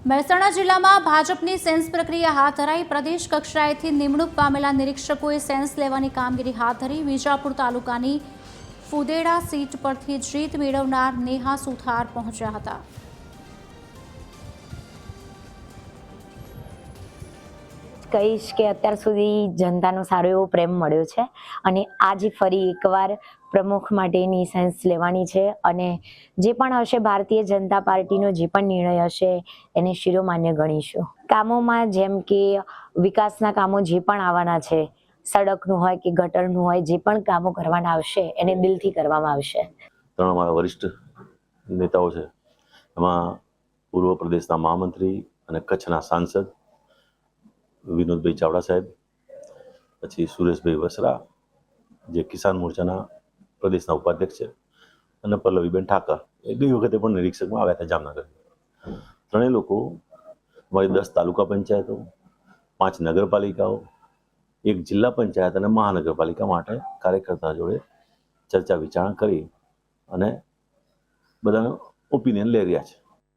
મહેસાણા જિલ્લામાં ભાજપની સેન્સ પ્રક્રિયા હાથ ધરાઈ। પ્રદેશ કક્ષાએથી નિમણૂક પામેલા નિરીક્ષકોએ સેન્સ લેવાની કામગીરી હાથ ધરી। વિજાપુર તાલુકાની ફુદેડા સીટ પરથી જીત મેળવનાર નેહા સુથાર પહોંચ્યા હતા। કહીશ કે અત્યાર સુધી જનતાનો સારો એવો પ્રેમ મળ્યો છે અને આજે ફરી એકવાર પ્રમુખ માટેની સેન્સ લેવાની છે અને જે પણ હશે ભારતીય જનતા પાર્ટીનો જે પણ નિર્ણય હશે એને શિરોમાન્ય ગણીશું। કામોમાં જેમ કે વિકાસના કામો જે પણ આવવાના છે, સડકનું હોય કે ગટરનું હોય, જે પણ કામો કરવાના આવશે એને દિલથી કરવામાં આવશે। ત્રણ અમારા વરિષ્ઠ નેતાઓ છે, એમાં પૂર્વ પ્રદેશના મહામંત્રી અને કચ્છના સાંસદ વિનોદભાઈ ચાવડા સાહેબ, પછી સુરેશભાઈ વસરા જે કિસાન મોરચાના પ્રદેશના ઉપાધ્યક્ષ છે, અને પલ્લવીબેન ઠાકર એ ગઈ વખતે પણ નિરીક્ષકમાં આવ્યા હતા જામનગર। ત્રણેય લોકો અમારી 10 તાલુકા પંચાયતો, 5 નગરપાલિકાઓ, 1 જિલ્લા પંચાયત અને મહાનગરપાલિકા માટે કાર્યકર્તા જોડે ચર્ચા વિચારણા કરી અને બધાનો ઓપિનિયન લઈ રહ્યા છે।